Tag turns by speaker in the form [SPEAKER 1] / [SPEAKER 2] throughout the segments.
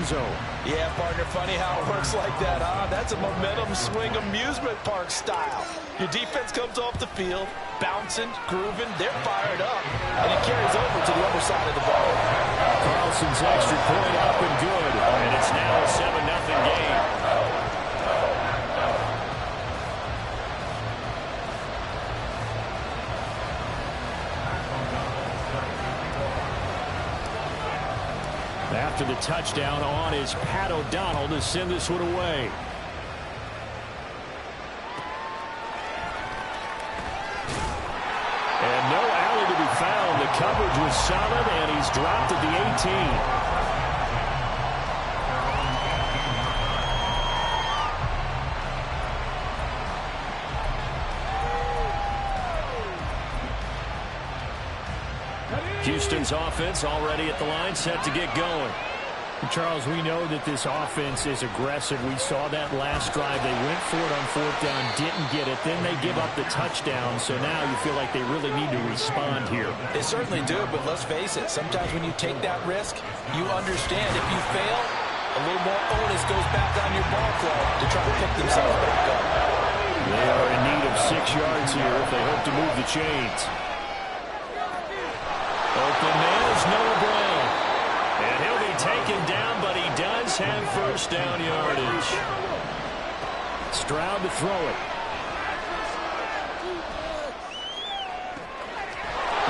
[SPEAKER 1] zone.
[SPEAKER 2] Yeah, partner, funny how it works like that, huh? That's a momentum swing amusement park style. Your defense comes off the field, bouncing, grooving, they're fired up, and it carries over to the other side of the ball.
[SPEAKER 1] Carlson's extra point up and good.
[SPEAKER 3] And it's now a 7-0 game.
[SPEAKER 1] After the touchdown on is Pat O'Donnell to send this one away. And no alley to be found. The coverage was solid, and he's dropped at the 18. Houston's offense already at the line, set to get going.
[SPEAKER 4] Charles, we know that this offense is aggressive. We saw that last drive. They went for it on fourth down, didn't get it. Then they give up the touchdown, so now you feel like they really need to respond here.
[SPEAKER 2] They certainly do, but let's face it, sometimes when you take that risk, you understand if you fail, a little more onus goes back on your ball club to try to pick themselves back up.
[SPEAKER 1] They are in need of 6 yards here if they hope to move the chains. Open man is Noah Brown.
[SPEAKER 3] And he'll be taken down, but he does have first down yardage.
[SPEAKER 1] Stroud to throw it.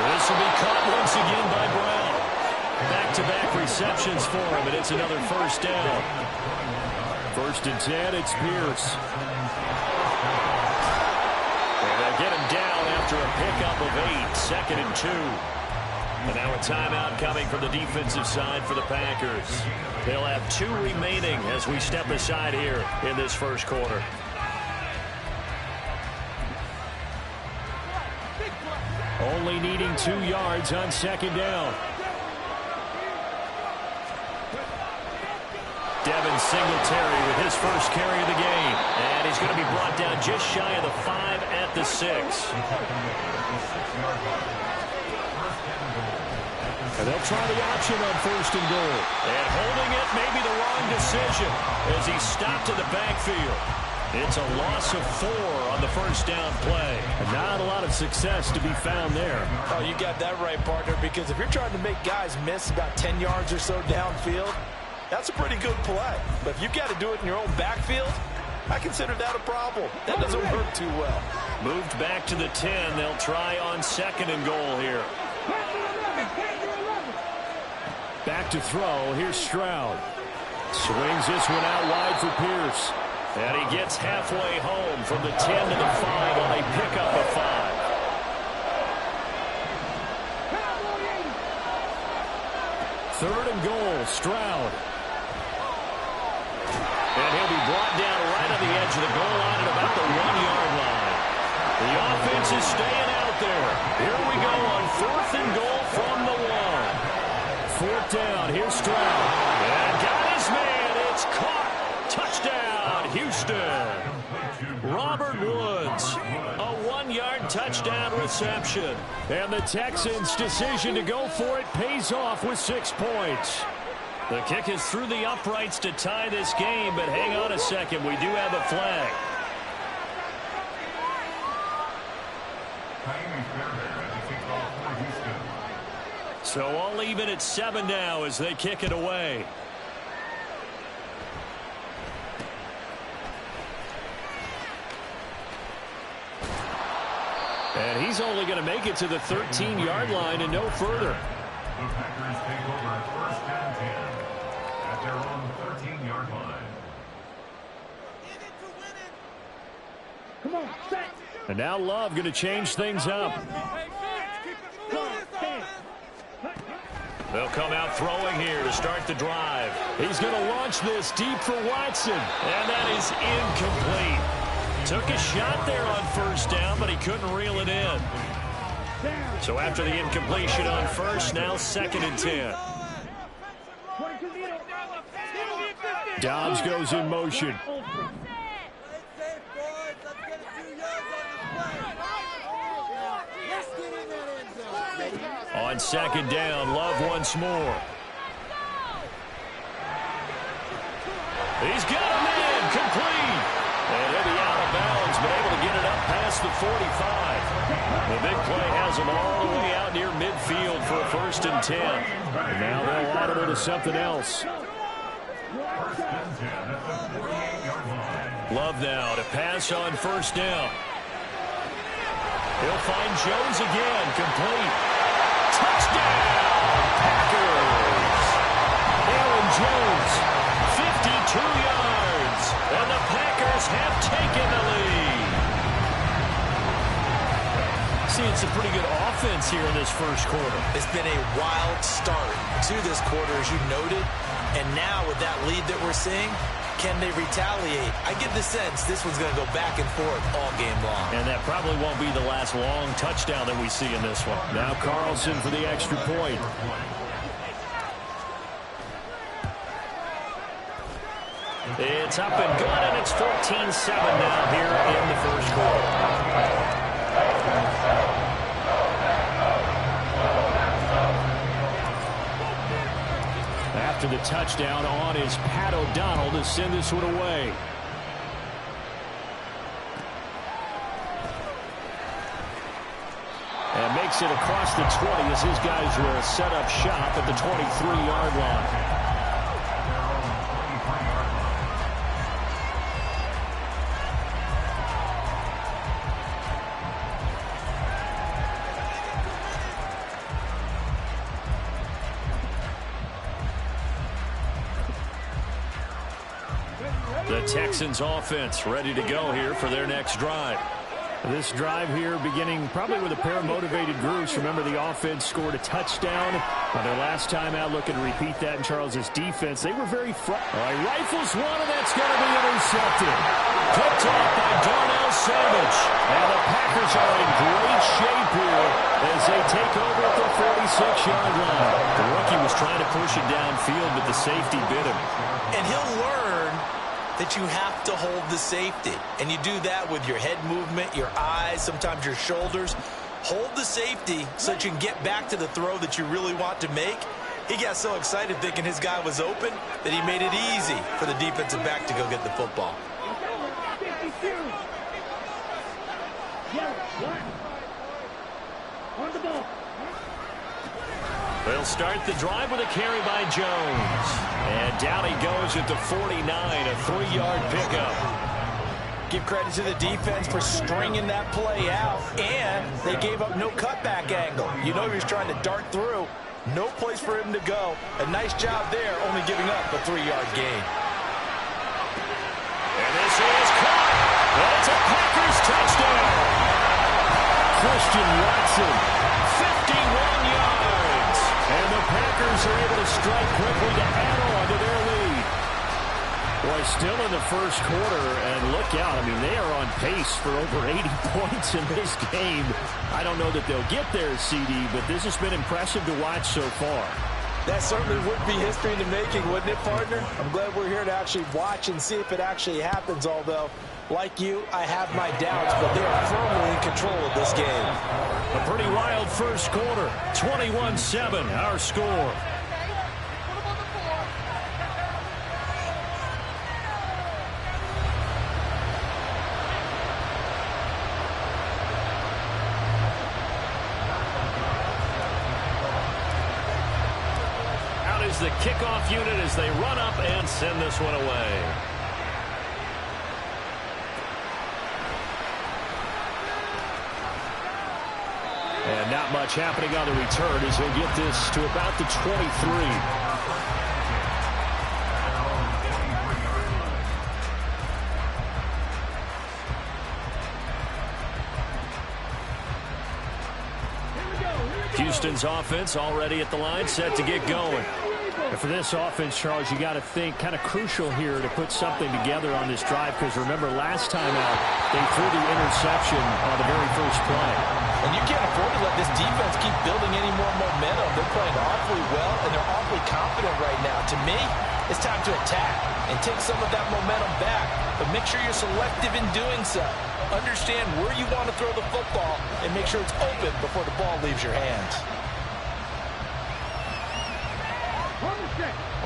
[SPEAKER 3] This will be caught once again by Brown. Back-to-back receptions for him, and it's another first down.
[SPEAKER 1] 1st and 10, it's Pierce.
[SPEAKER 3] And they'll get him down after a pickup of 8, 2nd and 2. And now a timeout coming from the defensive side for the Packers. They'll have 2 remaining as we step aside here in this first quarter.
[SPEAKER 1] Only needing 2 yards on 2nd down.
[SPEAKER 3] Devin Singletary with his first carry of the game. And he's going to be brought down just shy of the 5 at the 6.
[SPEAKER 1] And they'll try the option on 1st and goal.
[SPEAKER 3] And holding it may be the wrong decision as he stopped in the backfield. It's a loss of 4 on the first down play.
[SPEAKER 1] And not a lot of success to be found there.
[SPEAKER 2] Oh, you got that right, partner, because if you're trying to make guys miss about 10 yards or so downfield, that's a pretty good play. But if you've got to do it in your own backfield, I consider that a problem. That doesn't work too well.
[SPEAKER 3] Moved back to the 10. They'll try on 2nd and goal here.
[SPEAKER 1] Back to throw. Here's Stroud. Swings this one out wide for Pierce.
[SPEAKER 3] And he gets halfway home from the 10 to the 5 on a pickup of 5.
[SPEAKER 1] Third and goal. Stroud.
[SPEAKER 3] And he'll be brought down right on the edge of the goal line at about the 1-yard line. The offense is staying out there. Here we go on 4th and goal from the 1.
[SPEAKER 1] 4th down. Here's Stroud.
[SPEAKER 3] And got his man. It's caught. Touchdown, Houston. Robert Woods. A 1-yard touchdown reception.
[SPEAKER 1] And the Texans' decision to go for it pays off with 6 points.
[SPEAKER 3] The kick is through the uprights to tie this game, but hang on a second. We do have a flag. So all even at 7 now as they kick it away.
[SPEAKER 1] And he's only going to make it to the 13-yard line and no further.
[SPEAKER 5] The Packers take over 1st and 10 at their own 13-yard line.
[SPEAKER 4] Come on, set.
[SPEAKER 1] And now Love going to change things up.
[SPEAKER 3] They'll come out throwing here to start the drive.
[SPEAKER 1] He's going to launch this deep for Watson.
[SPEAKER 3] And that is incomplete. Took a shot there on 1st down, but he couldn't reel it in. So after the incompletion on 1st, now 2nd and 10.
[SPEAKER 1] Dobbs goes in motion.
[SPEAKER 3] On 2nd down, Love once more. He's got a man complete. And he'll be out of bounds, but able to get it up past the 45. The big play has him all the way out near midfield for a 1st and 10.
[SPEAKER 4] And now they'll audible to something else.
[SPEAKER 3] Love now to pass on 1st down. He'll find Jones again, complete. Touchdown, Packers! Aaron Jones, 52 yards, and the Packers have taken the lead. Seeing some pretty good offense here in this first quarter.
[SPEAKER 2] It's been a wild start to this quarter, as you noted, and now with that lead that we're seeing, can they retaliate? I get the sense this one's going to go back and forth all game long.
[SPEAKER 3] And that probably won't be the last long touchdown that we see in this one.
[SPEAKER 4] Now Carlson for the extra point.
[SPEAKER 3] It's up and good, and it's 14-7 now here in the first quarter.
[SPEAKER 4] After the touchdown, on is Pat O'Donnell to send this one away. And makes it across the 20 as his guys will set up shop at the 23-yard line.
[SPEAKER 3] The Texans offense ready to go here for their next drive.
[SPEAKER 4] This drive here beginning probably with a pair of motivated groups. Remember, the offense scored a touchdown on their last time out. Looking to repeat that in Charles' defense. They were very all right, rifles one, and that's going to be intercepted.
[SPEAKER 3] Picked off by Darnell Savage.
[SPEAKER 4] And the Packers are in great shape here as they take over at the 46-yard line.
[SPEAKER 3] The rookie was trying to push it downfield, but the safety bit him.
[SPEAKER 2] And he'll learn that you have to hold the safety. And you do that with your head movement, your eyes, sometimes your shoulders. Hold the safety so that you can get back to the throw that you really want to make. He got so excited thinking his guy was open that he made it easy for the defensive back to go get the football.
[SPEAKER 3] They'll start the drive with a carry by Jones. And down he goes at the 49, a 3-yard pickup.
[SPEAKER 2] Give credit to the defense for stringing that play out, and they gave up no cutback angle. You know he was trying to dart through. No place for him to go. A nice job there, only giving up a 3-yard gain.
[SPEAKER 3] And this is caught. And it's a Packers touchdown.
[SPEAKER 4] Christian Watson,
[SPEAKER 3] 51 yards.
[SPEAKER 4] And the Packers are able to strike quickly to add on to their lead. Boy, still in the first quarter, and look out. I mean, they are on pace for over 80 points in this game. I don't know that they'll get there, CD, but this has been impressive to watch so far.
[SPEAKER 2] That certainly would be history in the making, wouldn't it, partner? I'm glad we're here to actually watch and see if it actually happens, although, like you, I have my doubts, but they are firmly in control of this game.
[SPEAKER 3] A pretty wild first quarter. 21-7, our score. Out is the kickoff unit as they run up and send this one away.
[SPEAKER 4] And not much happening on the return as he'll get this to about the 23.
[SPEAKER 3] Houston's offense already at the line, set to get going.
[SPEAKER 4] And for this offense, Charles, you got to think kind of crucial here to put something together on this drive, because remember last time out they threw the interception on the very first play.
[SPEAKER 2] And you can't afford to let this defense keep building any more momentum. They're playing awfully well, and they're awfully confident right now. To me, it's time to attack and take some of that momentum back, but make sure you're selective in doing so. Understand where you want to throw the football and make sure it's open before the ball leaves your hands.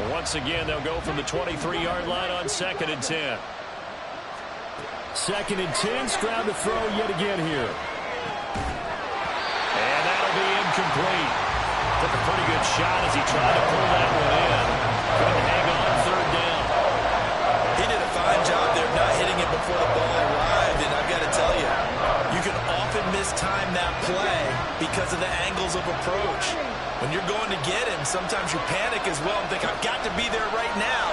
[SPEAKER 3] Once again, they'll go from the 23-yard line on 2nd and 10.
[SPEAKER 4] 2nd and 10. Stroud to throw yet again here.
[SPEAKER 3] And that'll be incomplete. Took a pretty good shot as he tried to pull that one in. Couldn't hang on 3rd down.
[SPEAKER 2] He did a fine job there not hitting it before the ball arrived, and I've got to tell you, you can often mistime that play because of the angles of approach. When you're going to get him, sometimes you panic as well and think, I've got to be there right now.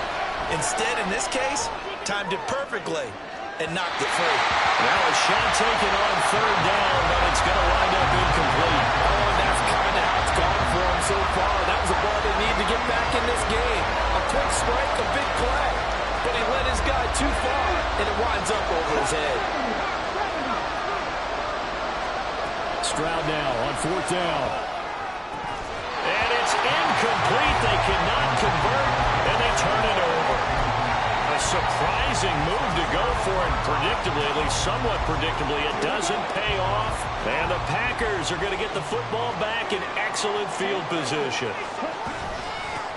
[SPEAKER 2] Instead, in this case, timed it perfectly and knocked it free.
[SPEAKER 3] Now a shot taken on 3rd down, but it's going to wind up incomplete.
[SPEAKER 2] Oh, and that's kind of how it's gone for him so far. That was a ball they need to get back in this game. A quick strike, a big play. But he led his guy too far, and it winds up over his head.
[SPEAKER 4] Stroud now on 4th down.
[SPEAKER 3] And it's incomplete. They cannot convert, and they turn it over. A surprising move to go for, and predictably, at least somewhat predictably, it doesn't pay off. And the Packers are going to get the football back in excellent field position.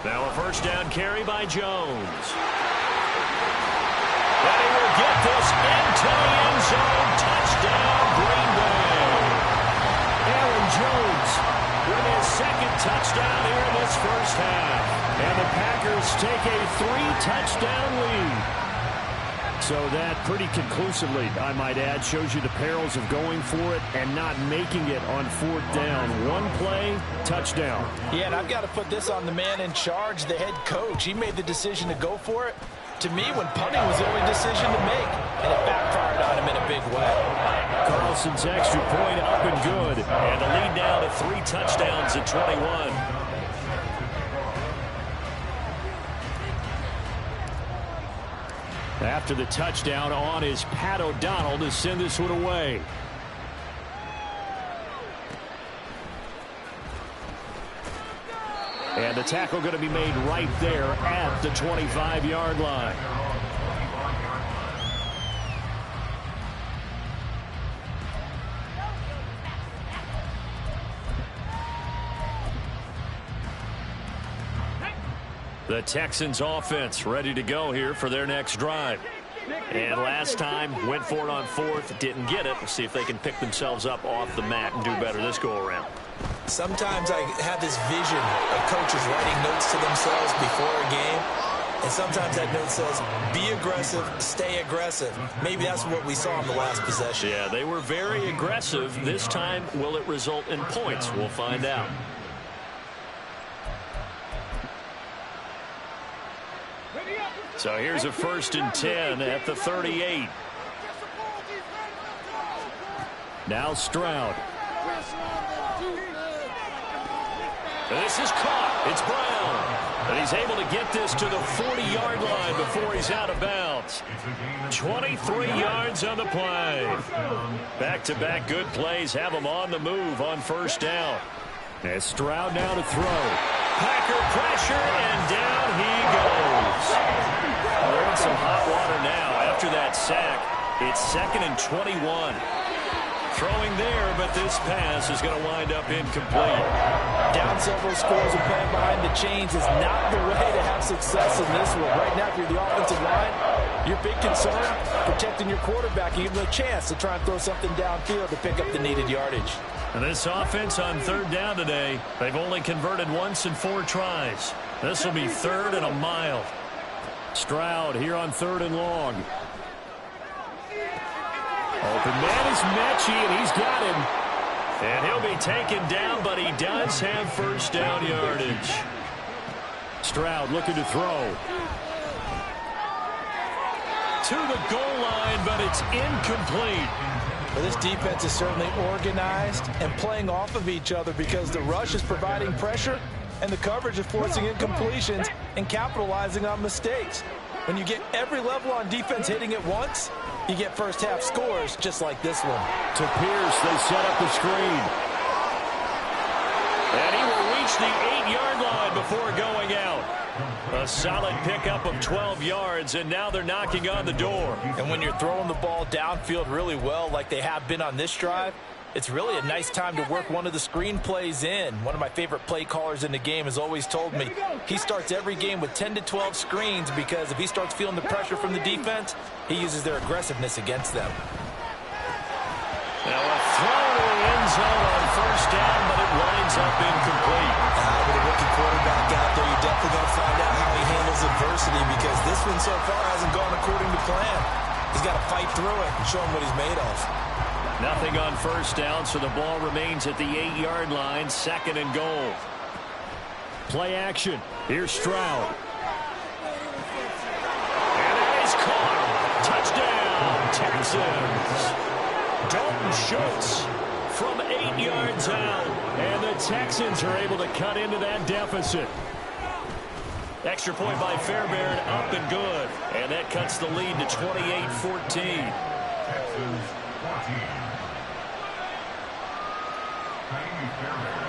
[SPEAKER 3] Now a 1st down carry by Jones. And he will get this into the end zone. Touchdown, Green Bay.
[SPEAKER 4] Aaron Jones
[SPEAKER 3] With his 2nd touchdown here in this 1st half.
[SPEAKER 4] And the Packers take a 3-touchdown lead. So that pretty conclusively, I might add, shows you the perils of going for it and not making it on 4th down. One play, touchdown.
[SPEAKER 2] Yeah, and I've got to put this on the man in charge, the head coach. He made the decision to go for it. To me, when punting was the only decision to make, and it backfired on him in a big way.
[SPEAKER 4] Carlson's extra point up and good.
[SPEAKER 3] And a lead now to 3 touchdowns at 21.
[SPEAKER 4] After the touchdown, on is Pat O'Donnell to send this one away. And the tackle going to be made right there at the 25-yard line.
[SPEAKER 3] The Texans offense ready to go here for their next drive. And last time, went for it on 4th, didn't get it. We'll see if they can pick themselves up off the mat and do better this go-around.
[SPEAKER 2] Sometimes I have this vision of coaches writing notes to themselves before a game. And sometimes that note says, be aggressive, stay aggressive. Maybe that's what we saw in the last possession.
[SPEAKER 3] Yeah, they were very aggressive. This time, will it result in points? We'll find out. So here's a 1st and 10 at the 38.
[SPEAKER 4] Now Stroud.
[SPEAKER 3] This is caught. It's Brown. And he's able to get this to the 40-yard line before he's out of bounds. 23 yards on the play. Back-to-back good plays have him on the move on 1st down.
[SPEAKER 4] As Stroud now to throw.
[SPEAKER 3] Packer pressure, and down he goes. They're in some hot water now. After that sack, it's 2nd and 21. Throwing there, but this pass is going to wind up incomplete.
[SPEAKER 2] Down several scores and playing behind the chains is not the way to have success in this one. Right now, if you're the offensive line, your big concern, protecting your quarterback, and give him a chance to try and throw something downfield to pick up the needed yardage.
[SPEAKER 3] And this offense on 3rd down today, they've only converted once in 4 tries. This will be 3rd and a mile.
[SPEAKER 4] Stroud here on 3rd and long. Open man is Mechie, and he's got him.
[SPEAKER 3] And he'll be taken down, but he does have 1st down yardage.
[SPEAKER 4] Stroud looking to throw.
[SPEAKER 3] To the goal line, but it's incomplete.
[SPEAKER 2] Well, this defense is certainly organized and playing off of each other because the rush is providing pressure and the coverage is forcing incompletions and capitalizing on mistakes. When you get every level on defense hitting at once, you get 1st half scores just like this one.
[SPEAKER 4] To Pierce, they set up the screen.
[SPEAKER 3] And he will reach the 8-yard line before going out. A solid pickup of 12 yards, and now they're knocking on the door.
[SPEAKER 2] And when you're throwing the ball downfield really well like they have been on this drive, It's really a nice time to work one of the screen plays in. One of my favorite play callers in the game has always told me he starts every game with 10 to 12 screens because if he starts feeling the pressure from the defense, he uses their aggressiveness against them.
[SPEAKER 3] Now a throw to the end zone on first down, but it winds up incomplete.
[SPEAKER 2] With a rookie quarterback out there, you're definitely going to find out how he handles adversity because this one so far hasn't gone according to plan. He's got to fight through it and show him what he's made of.
[SPEAKER 3] Nothing on first down, so the ball remains at the 8-yard line, 2nd and goal.
[SPEAKER 4] Play action. Here's Stroud.
[SPEAKER 3] And it is caught. Touchdown, Texans. Dalton Schultz from 8 yards out.
[SPEAKER 4] And the Texans are able to cut into that deficit.
[SPEAKER 3] Extra point by Fairbairn, up and good. And that cuts the lead to 28-14.
[SPEAKER 5] Texans 14.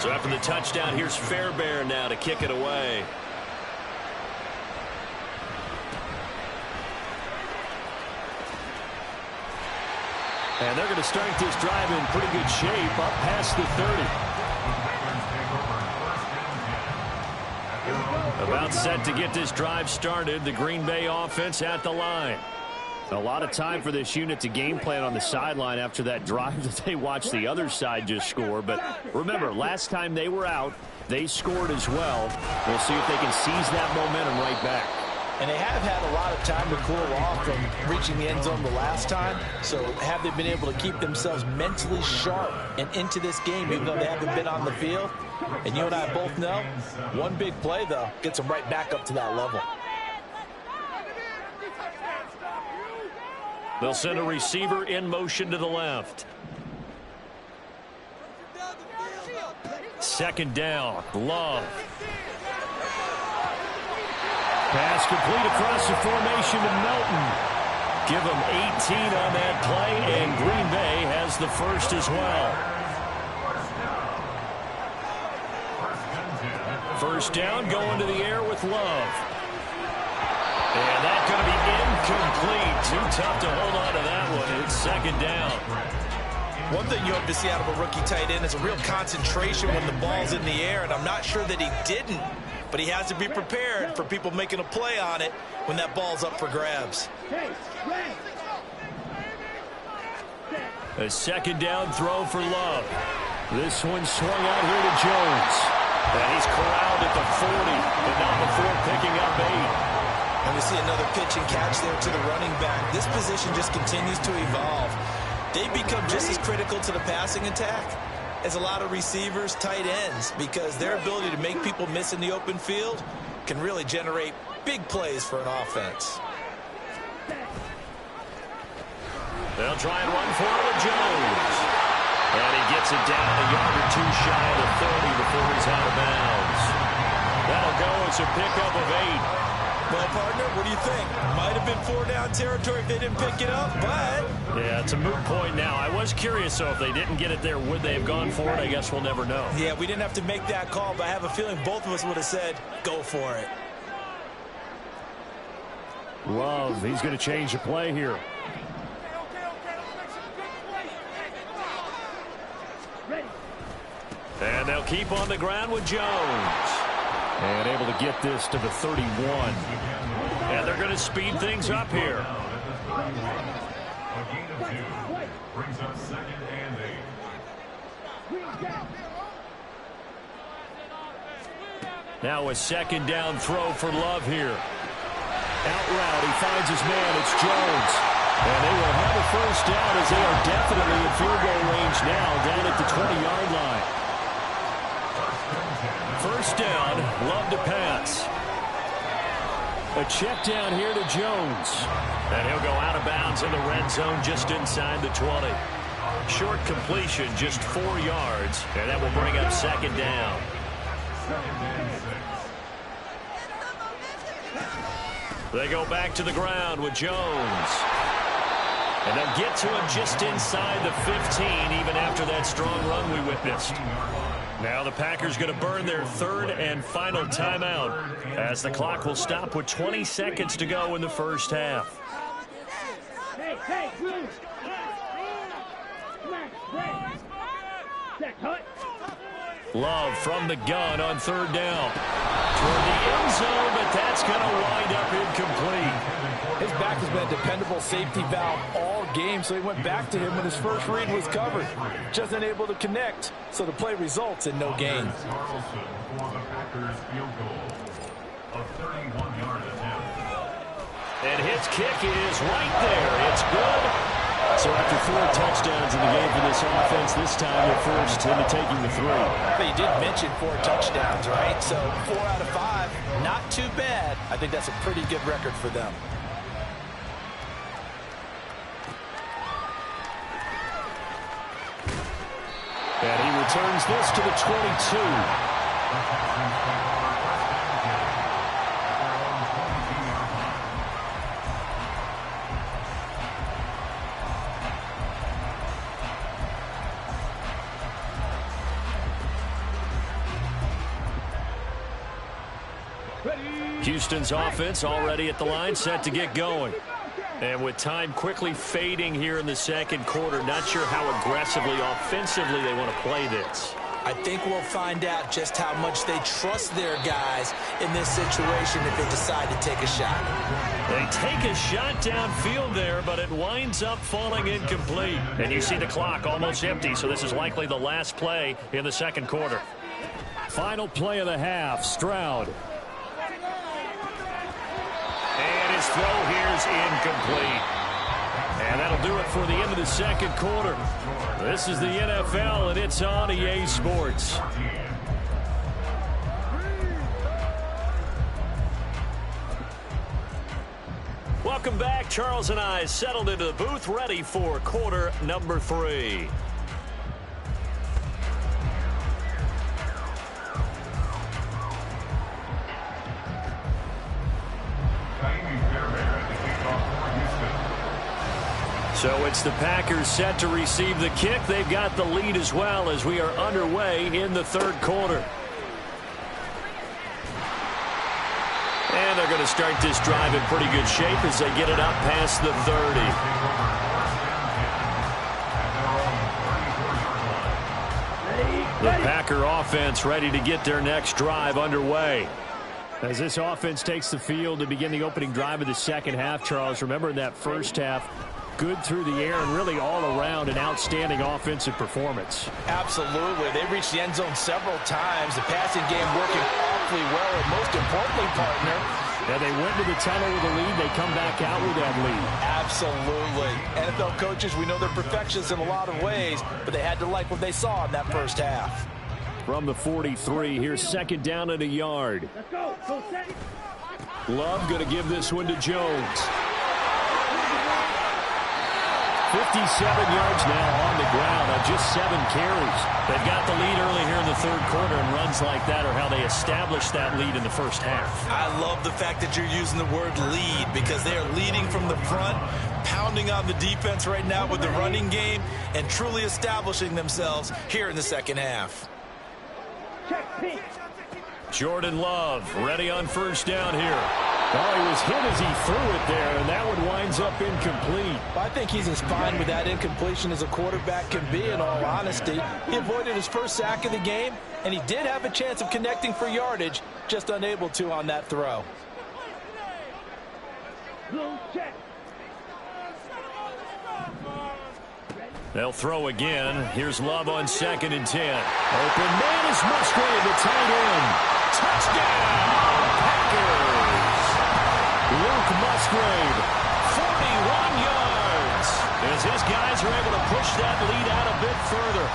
[SPEAKER 3] So after the touchdown, here's Fairbairn now to kick it away.
[SPEAKER 4] And they're going to start this drive in pretty good shape, up past the 30.
[SPEAKER 3] About set to get this drive started. The Green Bay offense at the line.
[SPEAKER 4] A lot of time for this unit to game plan on the sideline after that drive that they watched the other side just score. But remember, last time they were out, they scored as well. We'll see if they can seize that momentum right back.
[SPEAKER 2] And they have had a lot of time to cool off from reaching the end zone the last time. So have they been able to keep themselves mentally sharp and into this game, even though they haven't been on the field? And you and I both know, one big play, though, gets them right back up to that level.
[SPEAKER 3] They'll send a receiver in motion to the left. 2nd down, Love.
[SPEAKER 4] Pass complete across the formation to Melton.
[SPEAKER 3] Give them 18 on that play, and Green Bay has the first as well. First down, going to the air with Love. And that's going to be incomplete. Too tough to hold on to that one. It's 2nd down.
[SPEAKER 2] One thing you hope to see out of a rookie tight end is a real concentration when the ball's in the air, and I'm not sure that he didn't, but he has to be prepared for people making a play on it when that ball's up for grabs.
[SPEAKER 3] A 2nd down throw for Love.
[SPEAKER 4] This one swung out here to Jones.
[SPEAKER 3] And he's corralled at the 40, but not before picking up 8.
[SPEAKER 2] And we see another pitch and catch there to the running back. This position just continues to evolve. They become just as critical to the passing attack as a lot of receivers, tight ends, because their ability to make people miss in the open field can really generate big plays for an offense.
[SPEAKER 3] They'll try and run for it with Jones. And he gets it down a yard or two shy of the 30 before he's out of bounds. That'll go as a pickup of 8.
[SPEAKER 2] Well, partner, what do you think? Might have been 4-down territory if they didn't pick it up, but...
[SPEAKER 3] Yeah, it's a moot point now. I was curious, so if they didn't get it there, would they have gone for it? I guess we'll never know.
[SPEAKER 2] Yeah, we didn't have to make that call, but I have a feeling both of us would have said, go for it.
[SPEAKER 4] Love, he's going to change the play here.
[SPEAKER 3] And they'll keep on the ground with Jones.
[SPEAKER 4] And able to get this to the 31.
[SPEAKER 3] And they're going to speed things up here.
[SPEAKER 5] A gain of 2 brings up 2nd and 8.
[SPEAKER 3] Now a 2nd down throw for Love here.
[SPEAKER 4] Out route, he finds his man. It's Jones. And they will have a first down as they are definitely in field goal range now down at the 20-yard line.
[SPEAKER 3] First down, Love to pass.
[SPEAKER 4] A check down here to Jones.
[SPEAKER 3] And he'll go out of bounds in the red zone just inside the 20. Short completion, just 4 yards. And that will bring up 2nd down.
[SPEAKER 5] 2nd and 6.
[SPEAKER 3] They go back to the ground with Jones. And they'll get to him just inside the 15, even after that strong run we witnessed. Now the Packers going to burn their 3rd and final timeout as the clock will stop with 20 seconds to go in the first half. Love from the gun on third down. Toward the end zone, but that's going to wind up incomplete.
[SPEAKER 2] His back has been a dependable safety valve all game, so he went back to him when his first read was covered. Just unable to connect, so the play results in no gain.
[SPEAKER 5] Carlson for the Packers field goal. A 31-yard attempt.
[SPEAKER 3] And his kick is right there. It's good. So after 4 touchdowns in the game for this offense, this time they're first into taking the 3.
[SPEAKER 2] But you did mention 4 touchdowns, right? So 4 out of 5, not too bad. I think that's a pretty good record for them.
[SPEAKER 3] And he returns this to the 22. Houston's offense already at the line, set to get going. And with time quickly fading here in the second quarter, not sure how aggressively, offensively they want to play this.
[SPEAKER 2] I think we'll find out just how much they trust their guys in this situation if they decide to take a shot.
[SPEAKER 3] They take a shot downfield there, but it winds up falling incomplete. And you see the clock almost empty, so this is likely the last play in the second quarter.
[SPEAKER 4] Final play of the half, Stroud.
[SPEAKER 3] And his throw here is incomplete. And that'll do it for the end of the second quarter. This is the NFL, and it's on EA Sports. Welcome back. Charles and I settled into the booth, ready for quarter number 3. So it's the Packers set to receive the kick. They've got the lead as well as we are underway in the third quarter. And they're going to start this drive in pretty good shape as they get it up past the 30. The Packer offense ready to get their next drive underway.
[SPEAKER 4] As this offense takes the field to begin the opening drive of the second half, Charles, remember in that first half, good through the air and really all around an outstanding offensive performance.
[SPEAKER 2] Absolutely. They reached the end zone several times. The passing game working awfully well, and most importantly, partner,
[SPEAKER 4] yeah, they went to the tunnel with a lead. They come back out with that lead.
[SPEAKER 2] Absolutely. NFL coaches, we know they're perfectionists in a lot of ways, but they had to like what they saw in that first half.
[SPEAKER 4] From the 43, here's second down and a yard.
[SPEAKER 6] Let's go. Go set.
[SPEAKER 4] Love going to give this one to Jones. 57 yards now on the ground on just 7 carries.
[SPEAKER 3] They've got the lead early here in the third quarter, and runs like that are how they established that lead in the first half.
[SPEAKER 2] I love the fact that you're using the word lead because they are leading from the front, pounding on the defense right now with the running game, and truly establishing themselves here in the second half.
[SPEAKER 3] Jordan Love ready on first down here.
[SPEAKER 4] Oh, he was hit as he threw it there, and that one winds up incomplete.
[SPEAKER 2] I think he's as fine with that incompletion as a quarterback can be, in all honesty. He avoided his first sack of the game, and he did have a chance of connecting for yardage, just unable to on that throw.
[SPEAKER 3] They'll throw again. Here's Love on 2nd and 10. Open man is Musgrave, the tight end. Touchdown, Packers. Luke Musgrave, 41 yards. As his guys are able to push that lead out a bit further.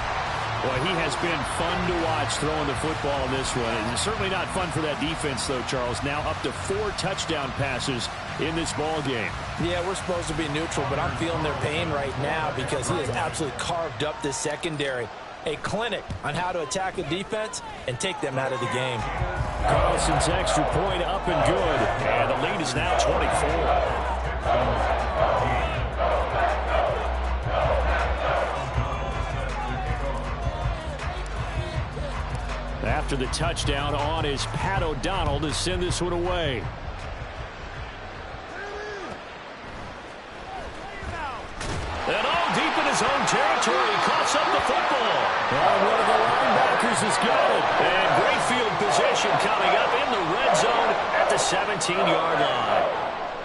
[SPEAKER 4] Boy, he has been fun to watch throwing the football in this one. And it's certainly not fun for that defense, though, Charles. Now up to 4 touchdown passes in this ball game.
[SPEAKER 2] Yeah, we're supposed to be neutral, but I'm feeling their pain right now because he has absolutely carved up this secondary. A clinic on how to attack a defense and take them out of the game.
[SPEAKER 4] Carlson's extra point up and good.
[SPEAKER 3] And the lead is now 24.
[SPEAKER 4] After the touchdown, on is Pat O'Donnell to send this one away.
[SPEAKER 3] And all deep in his own territory, he coughs up the football.
[SPEAKER 4] And one of the linebackers has got it.
[SPEAKER 3] And great field position coming up in the red zone at the 17-yard line.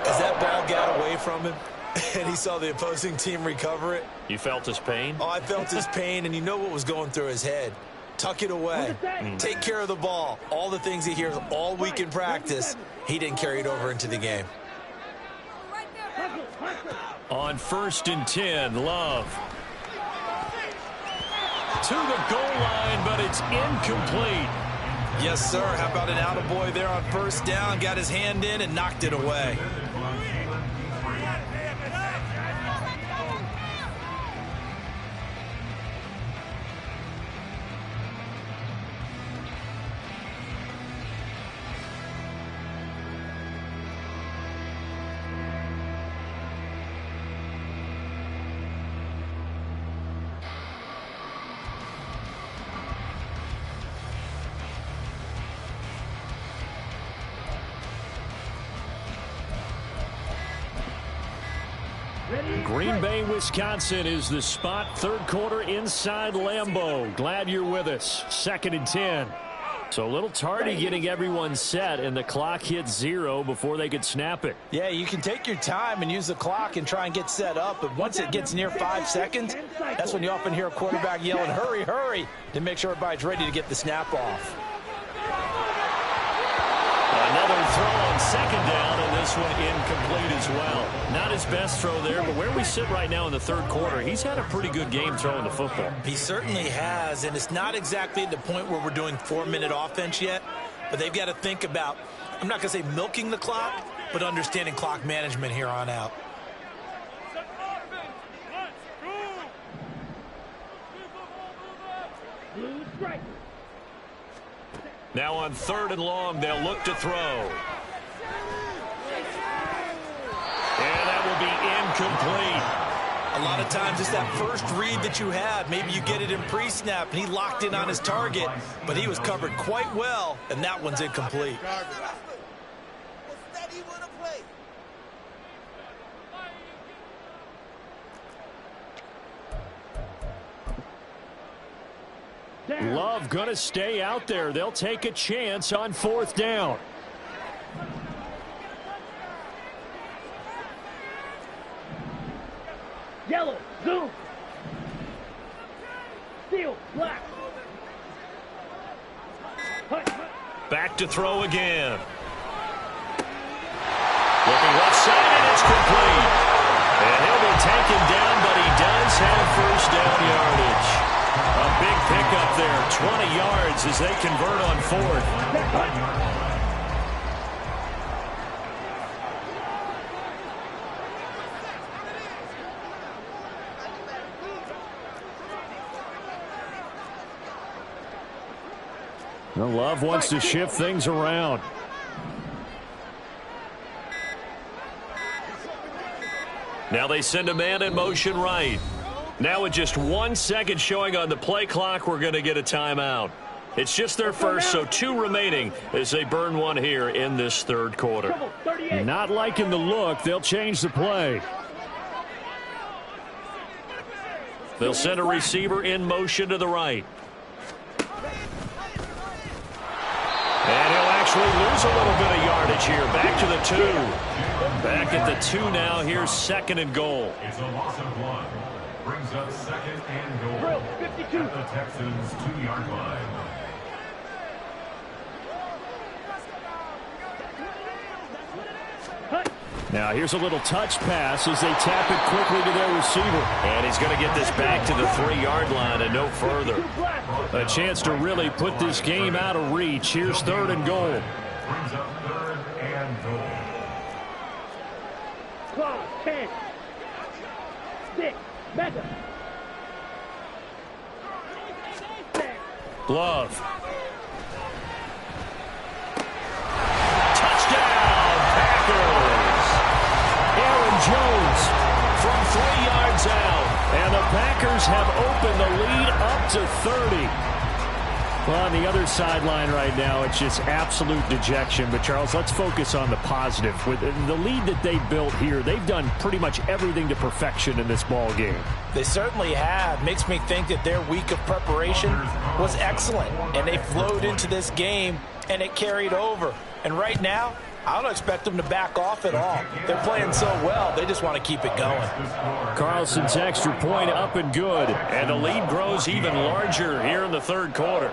[SPEAKER 2] As that ball got away from him and he saw the opposing team recover it.
[SPEAKER 3] You felt his pain?
[SPEAKER 2] Oh, I felt his pain, and you know what was going through his head. Tuck it away. Take care of the ball. All the things he hears all week in practice, he didn't carry it over into the game.
[SPEAKER 4] On 1st and 10, Love. To the goal line, but it's incomplete.
[SPEAKER 2] Yes, sir. How about an attaboy there on 1st down? Got his hand in and knocked it away.
[SPEAKER 4] Green Bay, Wisconsin is the spot. 3rd quarter inside Lambeau. Glad you're with us. 2nd and 10. So a little tardy getting everyone set, and the clock hit 0 before they could snap it.
[SPEAKER 2] Yeah, you can take your time and use the clock and try and get set up, but once it gets near 5 seconds, that's when you often hear a quarterback yelling, hurry, hurry, to make sure everybody's ready to get the snap off.
[SPEAKER 3] Another throw on 2nd down, and this one incomplete as well.
[SPEAKER 4] Not his best throw there, but where we sit right now in the 3rd quarter, he's had a pretty good game throwing the football.
[SPEAKER 2] He certainly has, and it's not exactly at the point where we're doing 4-minute offense yet, but they've got to think about, I'm not going to say milking the clock, but understanding clock management here on out.
[SPEAKER 3] Now on 3rd and long, they'll look to throw. And that will be incomplete.
[SPEAKER 2] A lot of times it's that first read that you have. Maybe you get it in pre-snap, and he locked in on his target, but he was covered quite well, and that one's incomplete.
[SPEAKER 4] Love going to stay out there. They'll take a chance on 4th down.
[SPEAKER 6] Yellow, zoom. Steel, black.
[SPEAKER 3] Back to throw again. Looking left side, and it's complete. And he'll be taken down, but he does have 1st down yardage. A big pickup there, 20 yards as they convert on 4th.
[SPEAKER 4] Well, Love wants to shift things around.
[SPEAKER 3] Now they send a man in motion right. Now with just 1 second showing on the play clock, we're going to get a timeout. It's just their first, so 2 remaining as they burn one here in this 3rd quarter.
[SPEAKER 4] Not liking the look. They'll change the play.
[SPEAKER 3] They'll send a receiver in motion to the right. And he'll actually lose a little bit of yardage here. Back to the 2. Back at the 2 now. Here's 2nd and goal.
[SPEAKER 5] It's a loss of 1. Brings up 2nd and goal at the Texans' 2-yard line.
[SPEAKER 4] Now here's a little touch pass as they tap it quickly to their receiver.
[SPEAKER 3] And he's going to get this back to the 3-yard line and no further.
[SPEAKER 4] A chance to really put this game out of reach. Here's 3rd and goal.
[SPEAKER 5] Brings up 3rd and goal.
[SPEAKER 6] Clock, 10. 6. Mega.
[SPEAKER 3] Love. Touchdown, Packers.
[SPEAKER 4] Aaron Jones
[SPEAKER 3] From 3 yards out.
[SPEAKER 4] And the Packers have opened the lead up to 30. Well, on the other sideline right now, it's just absolute dejection. But, Charles, let's focus on the positive. With the lead that they built here, they've done pretty much everything to perfection in this ball game.
[SPEAKER 2] They certainly have. Makes me think that their week of preparation was excellent. And they flowed into this game, and it carried over. And right now, I don't expect them to back off at all. They're playing so well, they just want to keep it going.
[SPEAKER 3] Carlson's extra point up and good. And the lead grows even larger here in the third quarter.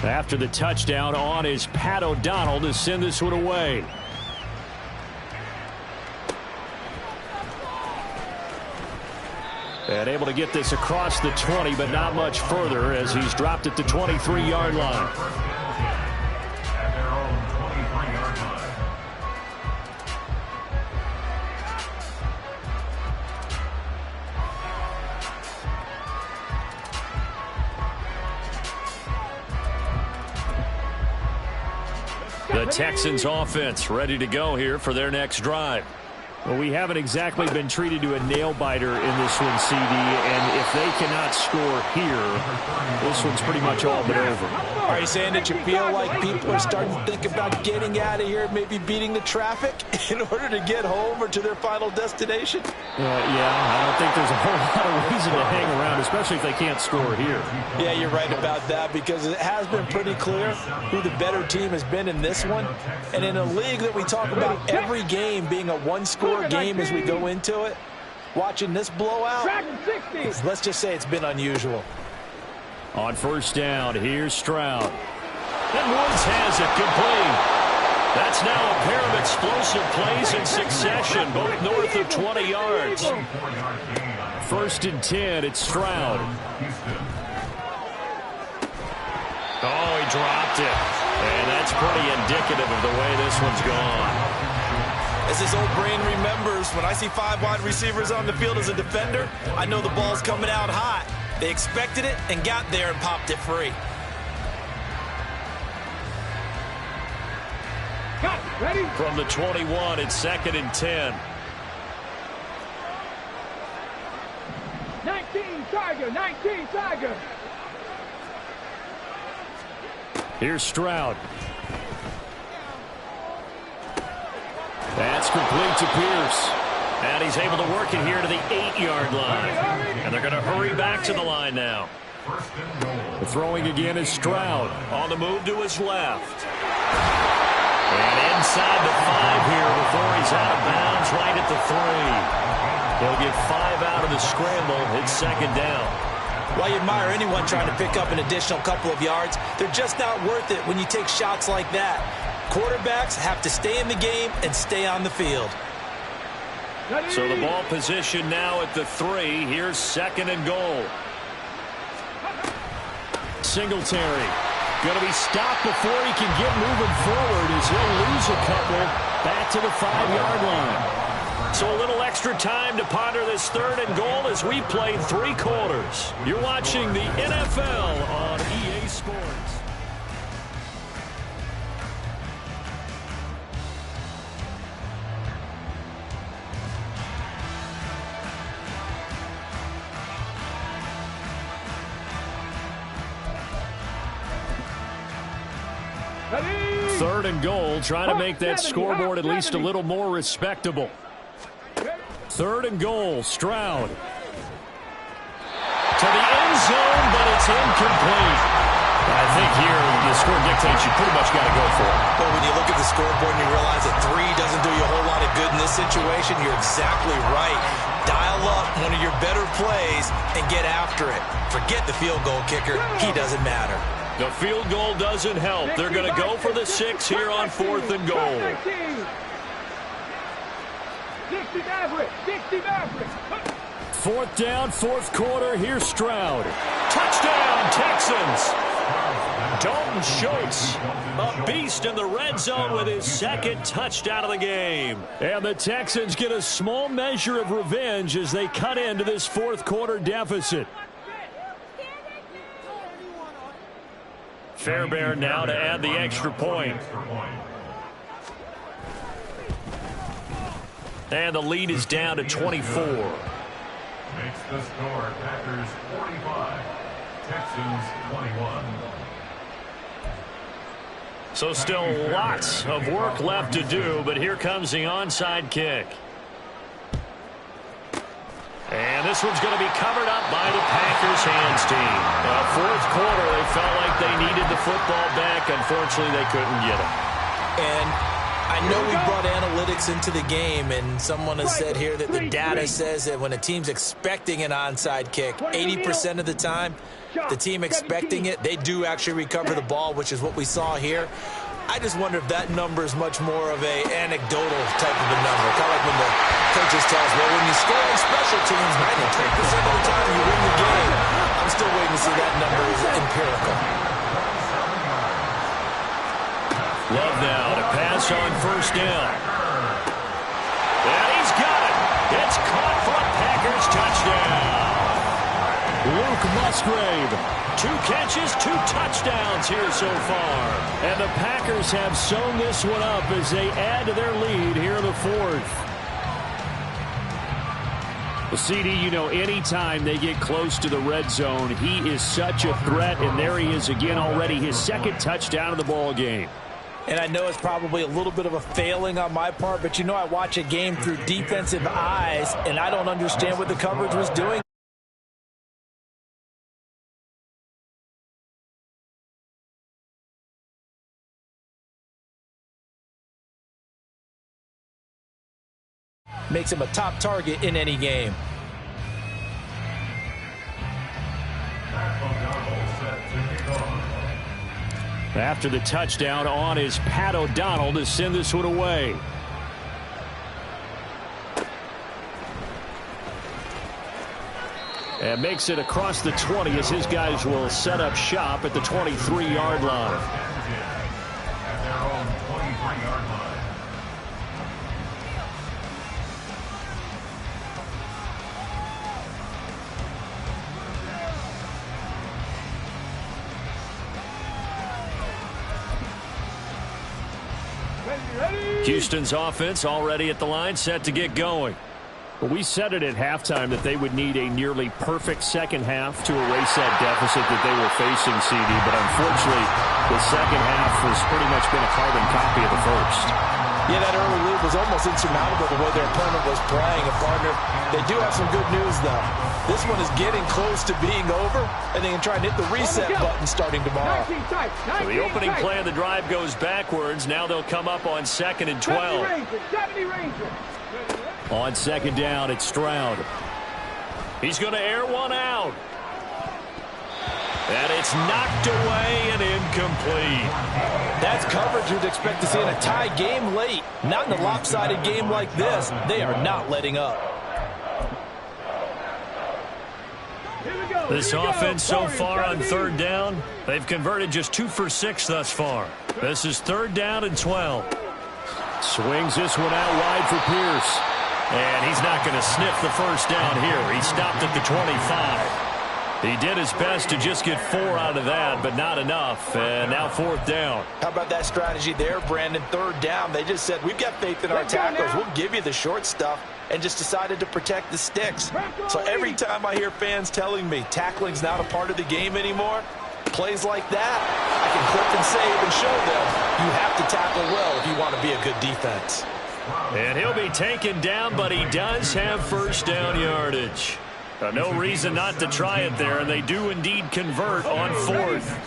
[SPEAKER 4] After the touchdown, on is Pat O'Donnell to send this one away. And able to get this across the 20, but not much further as he's dropped at the 23-yard line.
[SPEAKER 5] At their own 23-yard line.
[SPEAKER 3] The Texans offense ready to go here for their next drive.
[SPEAKER 4] Well, we haven't exactly been treated to a nail-biter in this one, CD, and if they cannot score here, this one's pretty much all but over.
[SPEAKER 2] Are you saying that you feel like people are starting to think about getting out of here, maybe beating the traffic in order to get home or to their final destination?
[SPEAKER 4] Yeah, I don't think there's a whole lot of reason to hang around, especially if they can't score here.
[SPEAKER 2] Yeah, you're right about that because it has been pretty clear who the better team has been in this one. And in a league that we talk about every game being a one-score game as we go into it, watching this blowout, let's just say it's been unusual.
[SPEAKER 4] On first down, here's Stroud.
[SPEAKER 3] And Woods has it complete. That's now a pair of explosive plays in succession, both north of 20 yards.
[SPEAKER 5] 4-yard gain on
[SPEAKER 4] First and 10, it's Stroud.
[SPEAKER 5] Houston.
[SPEAKER 3] Oh, he dropped it. And that's pretty indicative of the way this one's gone.
[SPEAKER 2] As this old brain remembers, when I see 5 wide receivers on the field as a defender, I know the ball's coming out hot. They expected it and got there and popped it free.
[SPEAKER 6] Ready?
[SPEAKER 3] From the 21, it's second and 10.
[SPEAKER 6] 19 Tiger, 19 Tiger.
[SPEAKER 4] Here's Stroud. That's complete to Pierce.
[SPEAKER 3] And he's able to work it here to the 8-yard line. And they're going to hurry back to the line now.
[SPEAKER 5] First and goal.
[SPEAKER 4] The throwing again is Stroud.
[SPEAKER 3] On the move to his left. And inside the 5 here before he's out of bounds right at the 3. He'll get 5 out of the scramble. It's second down.
[SPEAKER 2] While you admire anyone trying to pick up an additional couple of yards, they're just not worth it when you take shots like that. Quarterbacks have to stay in the game and stay on the field.
[SPEAKER 3] So the ball position now at the 3. Here's second and goal.
[SPEAKER 4] Singletary going to be stopped before he can get moving forward as he'll lose a couple back to the 5-yard line.
[SPEAKER 3] So a little extra time to ponder this third and goal as we played 3 quarters. You're watching the NFL on EA Sports.
[SPEAKER 4] Third and goal, trying to make that scoreboard at least a little more respectable. Third and goal, Stroud.
[SPEAKER 3] To the end zone, but it's incomplete.
[SPEAKER 4] I think here the score dictates you pretty much got to go for it.
[SPEAKER 2] But when you look at the scoreboard and you realize that 3 doesn't do you a whole lot of good in this situation, you're exactly right. Dial up one of your better plays and get after it. Forget the field goal kicker. He doesn't matter.
[SPEAKER 3] The field goal doesn't help. They're going to go for the 6 here on 4th and goal.
[SPEAKER 6] 60 Maverick, 60 Maverick.
[SPEAKER 4] 4th down, 4th quarter. Here's Stroud.
[SPEAKER 3] Touchdown, Texans. Dalton Schultz, a beast in the red zone with his second touchdown of the game.
[SPEAKER 4] And the Texans get a small measure of revenge as they cut into this fourth quarter deficit.
[SPEAKER 3] Fairbairn now to add the extra point. And the lead is down to 24.
[SPEAKER 5] Makes the score Packers 45, Texans 21.
[SPEAKER 3] So still lots of work left to do, but here comes the onside kick. And this one's going to be covered up by the Packers hands team. Fourth quarter, they felt like they needed the football back. Unfortunately, they couldn't get it.
[SPEAKER 2] And I know we brought analytics into the game, and someone has said here that the data says that when a team's expecting an onside kick, 80% of the time, the team expecting it, they do actually recover the ball, which is what we saw here. I just wonder if that number is much more of a anecdotal type of a number. Kind of like when the coaches tell us, well, when you score on special teams, 93% of the time you win the game. I'm still waiting to see that number is empirical.
[SPEAKER 3] Love now to pass on first down. And he's got it. It's caught for a Packers touchdown.
[SPEAKER 4] Luke Musgrave.
[SPEAKER 3] 2 catches, 2 touchdowns here so far.
[SPEAKER 4] And the Packers have sewn this one up as they add to their lead here in the fourth. Well, CD, you know, anytime they get close to the red zone, he is such a threat, and there he is again already, his second touchdown of the ball game.
[SPEAKER 2] And I know it's probably a little bit of a failing on my part, but you know I watch a game through defensive eyes, and I don't understand what the coverage was doing. Makes him a top target in any game.
[SPEAKER 4] After the touchdown on is Pat O'Donnell to send this one away. And makes it across the 20 as his guys will set up shop at the 23-yard line.
[SPEAKER 5] At their own 23-yard line.
[SPEAKER 3] Houston's offense already at the line, set to get going.
[SPEAKER 4] But we said it at halftime that they would need a nearly perfect second half to erase that deficit that they were facing, CD. But unfortunately, the second half has pretty much been a carbon copy of the first.
[SPEAKER 2] Yeah, that early lead was almost insurmountable the way their opponent was playing. And, partner, they do have some good news, though. This one is getting close to being over, and they can try and hit the reset button starting tomorrow.
[SPEAKER 3] So the opening play of the drive goes backwards. Now they'll come up on 2nd and 12.
[SPEAKER 4] On second down, it's Stroud.
[SPEAKER 3] He's going to air one out. And it's knocked away and incomplete.
[SPEAKER 2] That's coverage you'd expect to see in a tie game late. Not in a lopsided game like this. They are not letting up.
[SPEAKER 3] This offense so far on third down, they've converted just 2 for 6 thus far. This is 3rd down and 12.
[SPEAKER 4] Swings this one out wide for Pierce.
[SPEAKER 3] And he's not going to sniff the first down here. He stopped at the 25. He did his best to just get 4 out of that, but not enough. And now 4th down.
[SPEAKER 2] How about that strategy there, Brandon? 3rd down. They just said, we've got faith in our tackles. We'll give you the short stuff, and just decided to protect the sticks. So every time I hear fans telling me tackling's not a part of the game anymore, plays like that, I can clip and save and show them you have to tackle well if you want to be a good defense.
[SPEAKER 3] And he'll be taken down, but he does have first down yardage. No reason not to try it there, and they do indeed convert on 4th.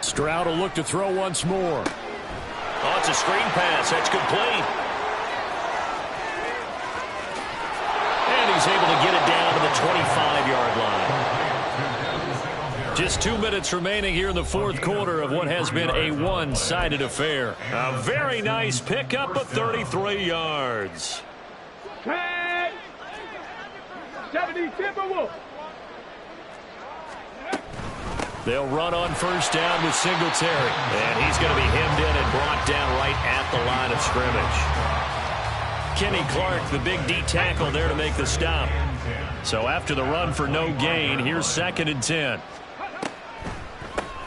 [SPEAKER 4] Stroud will look to throw once more.
[SPEAKER 3] Oh, it's a screen pass. That's complete. And he's able to get it down to the 25-yard line. Just 2 minutes remaining here in the 4th quarter of what has been a one-sided affair. A very nice pickup of 33 yards.
[SPEAKER 6] 70 Timberwolves.
[SPEAKER 3] They'll run on first down with Singletary. And he's going to be hemmed in and brought down right at the line of scrimmage. Kenny Clark, the big D tackle there to make the stop. So after the run for no gain, here's 2nd and 10.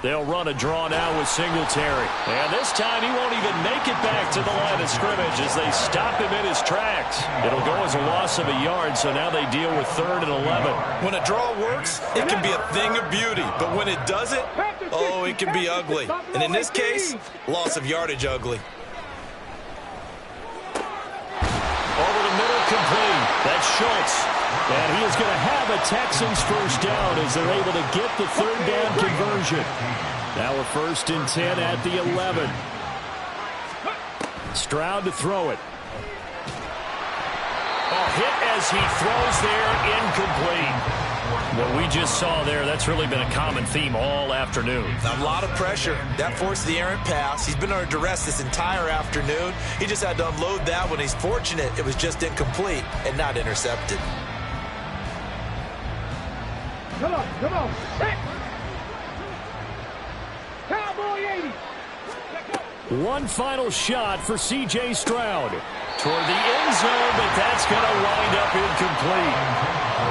[SPEAKER 3] They'll run a draw now with Singletary. And this time he won't even make it back to the line of scrimmage as they stop him in his tracks. It'll go as a loss of a yard, so now they deal with 3rd and 11.
[SPEAKER 2] When a draw works, it can be a thing of beauty. But when it doesn't, oh, it can be ugly. And in this case, loss of yardage ugly.
[SPEAKER 3] Over the middle, complete. That's Schultz. And he is going to have a Texans first down as they're able to get the 3rd down conversion. Now a 1st and 10 at the 11. Stroud to throw it. A hit as he throws there, incomplete. What we just saw there, that's really been a common theme all afternoon.
[SPEAKER 2] A lot of pressure. That forced the errant pass. He's been under duress this entire afternoon. He just had to unload that one. He's fortunate it was just incomplete and not intercepted.
[SPEAKER 6] Come on, come on. Hey. Cowboy 80.
[SPEAKER 3] One final shot for C.J. Stroud. Toward the end zone, but that's going to wind up incomplete.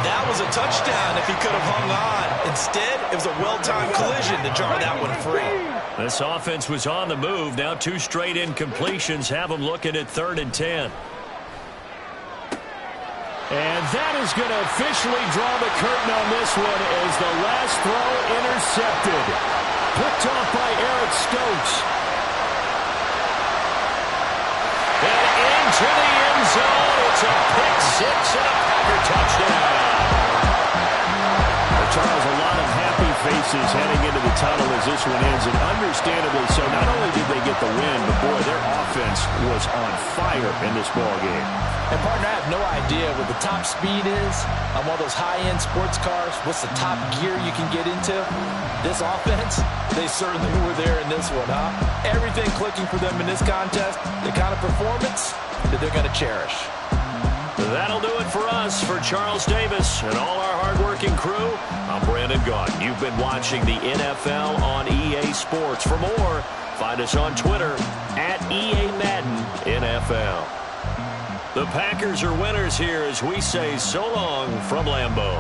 [SPEAKER 2] That was a touchdown if he could have hung on. Instead, it was a well-timed collision to jar that one free.
[SPEAKER 3] This offense was on the move. Now 2 straight incompletions have them looking at 3rd and 10. And that is going to officially draw the curtain on this one as the last throw intercepted. Picked off by Eric Stokes. And into the end zone. It's a pick 6 and a Packer touchdown. Well, Charles, a lot of happy faces heading into the tunnel as this one ends, and understandably so. Not only did they get the win, but boy, their offense was on fire in this ball game.
[SPEAKER 2] And partner, I have no idea what the top speed is on one of those high-end sports cars. What's the top gear you can get into? This offense, they certainly were there in this one, huh? Everything clicking for them in this contest, the kind of performance that they're going to cherish.
[SPEAKER 3] That'll do it for us. For Charles Davis and all our hardworking crew, I'm Brandon Gaudin. You've been watching the NFL on EA Sports. For more, find us on Twitter at EA Madden NFL. The Packers are winners here as we say so long from Lambeau.